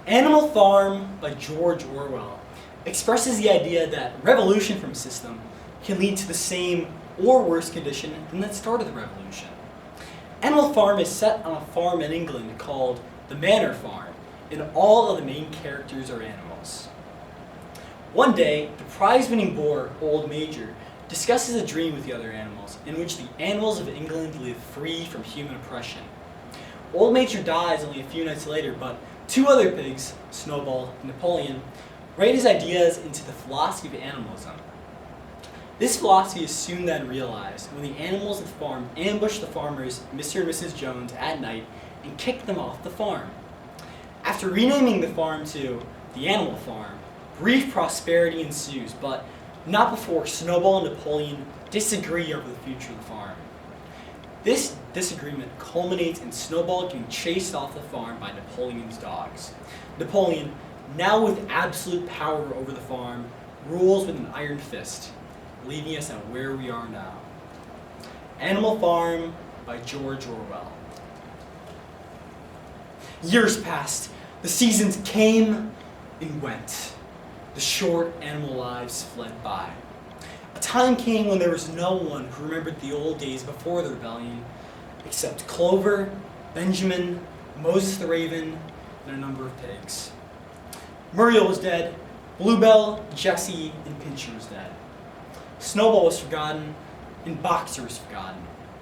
Animal Farm by George Orwell expresses the idea that revolution from a system can lead to the same or worse condition than that started the revolution. Animal Farm is set on a farm in England called the Manor Farm, and all of the main characters are animals. One day, the prize-winning boar, Old Major, discusses a dream with the other animals in which the animals of England live free from human oppression. Old Major dies only a few nights later, but two other pigs, Snowball and Napoleon, write his ideas into the philosophy of animalism. This philosophy is soon then realized when the animals of the farm ambush the farmers, Mr. and Mrs. Jones, at night and kick them off the farm. After renaming the farm to the Animal Farm, brief prosperity ensues, but not before Snowball and Napoleon disagree over the future of the farm. This disagreement culminates in Snowball getting chased off the farm by Napoleon's dogs. Napoleon, now with absolute power over the farm, rules with an iron fist, leaving us at where we are now. Animal Farm by George Orwell. Years passed. The seasons came and went. The short animal lives fled by. A time came when there was no one who remembered the old days before the rebellion, except Clover, Benjamin, Moses the Raven, and a number of pigs. Muriel was dead. Bluebell, Jessie, and Pincher was dead. Snowball was forgotten, and Boxer was forgotten,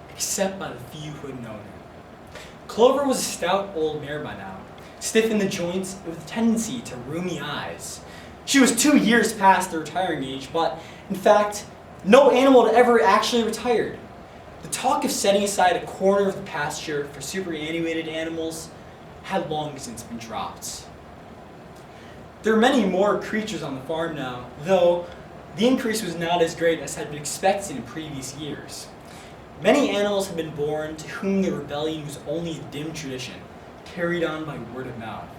except by the few who had known him. Clover was a stout old mare by now, stiff in the joints and with a tendency to rheumy eyes. She was 2 years past the retiring age, but in fact, no animal had ever actually retired. The talk of setting aside a corner of the pasture for superannuated animals had long since been dropped. There are many more creatures on the farm now, though the increase was not as great as had been expected in previous years. Many animals had been born to whom the rebellion was only a dim tradition, carried on by word of mouth.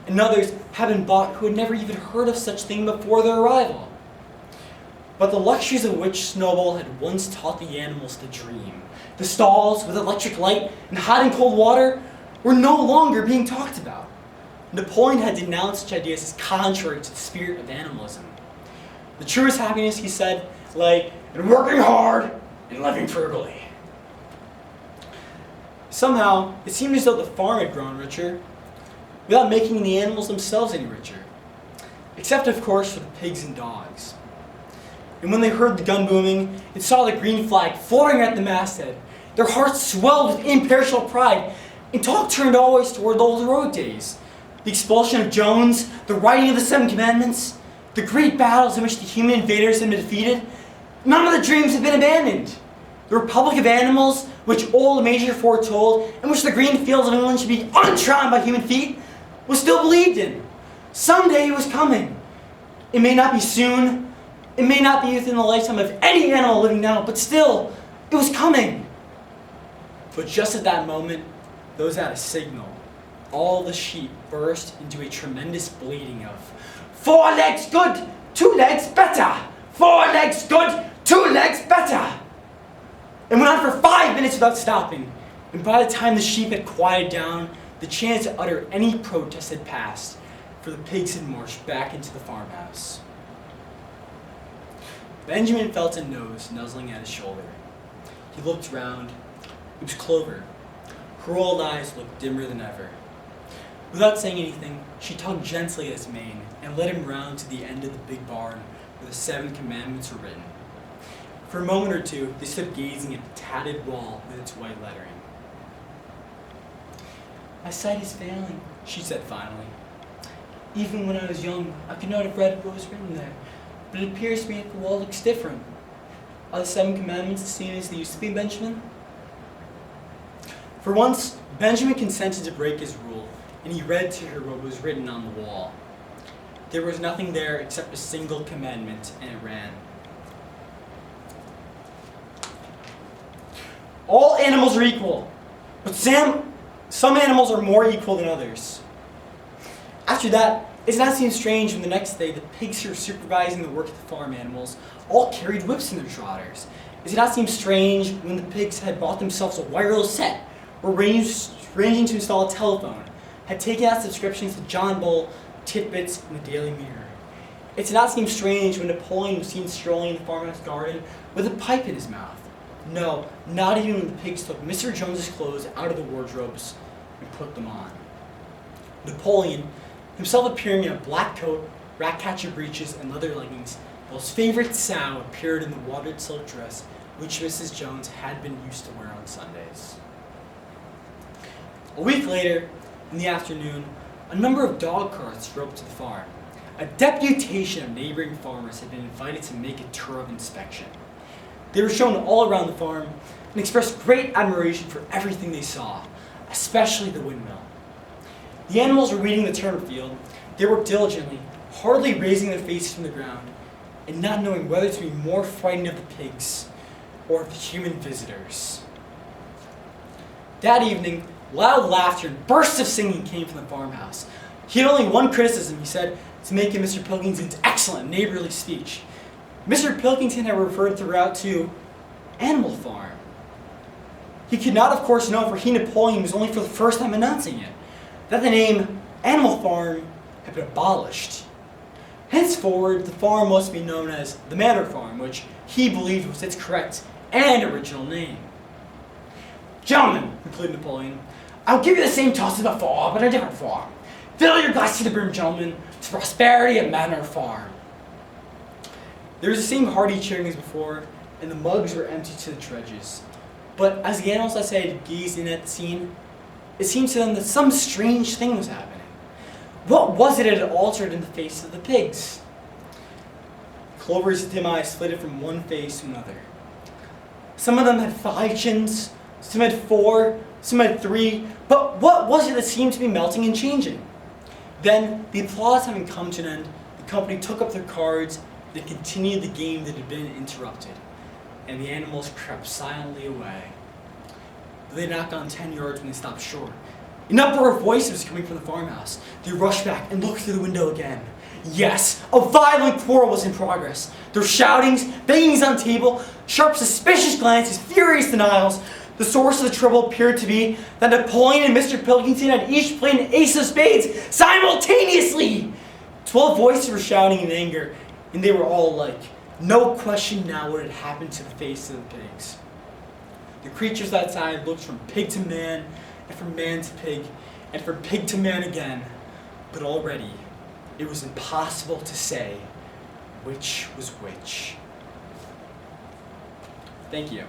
And others had been bought who had never even heard of such thing before their arrival. But the luxuries of which Snowball had once taught the animals to dream, the stalls with electric light and hot and cold water, were no longer being talked about. Napoleon had denounced such ideas as contrary to the spirit of animalism. The truest happiness, he said, lay in working hard and living frugally. Somehow, it seemed as though the farm had grown richer, without making the animals themselves any richer. Except, of course, for the pigs and dogs. And when they heard the gun booming and saw the green flag fluttering at the masthead, their hearts swelled with imperishable pride, and talk turned always toward the old heroic days. The expulsion of Jones, the writing of the 7 Commandments, the great battles in which the human invaders had been defeated. None of the dreams had been abandoned. The Republic of Animals, which Old Major foretold, and which the green fields of England should be untrodden by human feet, was still believed in. Someday it was coming. It may not be soon. It may not be within the lifetime of any animal living now, but still, it was coming. But just at that moment, those had a signal. All the sheep burst into a tremendous bleating of 4 legs good, 2 legs better. 4 legs good, 2 legs better. It went on for 5 minutes without stopping, and by the time the sheep had quieted down, the chance to utter any protest had passed, for the pigs had marched back into the farmhouse. Benjamin felt a nose nuzzling at his shoulder. He looked round. It was Clover. Her old eyes looked dimmer than ever. Without saying anything, she tugged gently at his mane and led him round to the end of the big barn where the 7 Commandments were written. For a moment or two, they stood gazing at the tattered wall with its white lettering. "My sight is failing," she said finally. "Even when I was young, I could not have read what was written there, but it appears to me that the wall looks different. Are the 7 Commandments the same as they used to be, Benjamin?" For once, Benjamin consented to break his rule, and he read to her what was written on the wall. There was nothing there except a single commandment, and it ran, "All animals are equal, but some animals are more equal than others." After that, it did not seem strange when the next day the pigs who were supervising the work of the farm animals all carried whips in their trotters. It did not seem strange when the pigs had bought themselves a wireless set, or arranging to install a telephone, had taken out subscriptions to John Bull, Titbits, and the Daily Mirror. It did not seem strange when Napoleon was seen strolling in the farmhouse garden with a pipe in his mouth. No, not even when the pigs took Mr. Jones's clothes out of the wardrobes and put them on. Napoleon, himself appearing in a black coat, rat-catcher breeches, and leather leggings, while his favorite sow appeared in the watered silk dress which Mrs. Jones had been used to wear on Sundays. A week later, in the afternoon, a number of dog carts drove up to the farm. A deputation of neighboring farmers had been invited to make a tour of inspection. They were shown all around the farm and expressed great admiration for everything they saw, especially the windmill. The animals were weeding the turnip field. They worked diligently, hardly raising their faces from the ground, and not knowing whether to be more frightened of the pigs or of the human visitors. That evening, loud laughter and bursts of singing came from the farmhouse. He had only one criticism, he said, to make in Mr. Pilkington's excellent neighborly speech. Mr. Pilkington had referred throughout to Animal Farm. He could not, of course, know, for he, Napoleon, was only for the first time announcing it, that the name Animal Farm had been abolished. Henceforward, the farm must be known as the Manor Farm, which he believed was its correct and original name. Gentlemen, concluded Napoleon, I'll give you the same toast as before, but a different form. Fill your glass to the brim, gentlemen, to prosperity at Manor Farm. There was the same hearty cheering as before, and the mugs were emptied to the dregs. But as the animals outside gazed in at the scene, it seemed to them that some strange thing was happening. What was it that had altered in the faces of the pigs? Clover's dim eyes flitted from one face to another. Some of them had 5 chins, some had 4, some had 3, but what was it that seemed to be melting and changing? Then, the applause having come to an end, the company took up their cards and continued the game that had been interrupted, and the animals crept silently away. They had not gone 10 yards when they stopped short. An uproar of voices was coming from the farmhouse. They rushed back and looked through the window again. Yes, a violent quarrel was in progress. There were shoutings, bangings on the table, sharp suspicious glances, furious denials. The source of the trouble appeared to be that Napoleon and Mr. Pilkington had each played an ace of spades simultaneously. 12 voices were shouting in anger, and they were all alike. No question now what had happened to the faces of the pigs. The creatures outside looked from pig to man, and from man to pig, and from pig to man again. But already, it was impossible to say which was which. Thank you.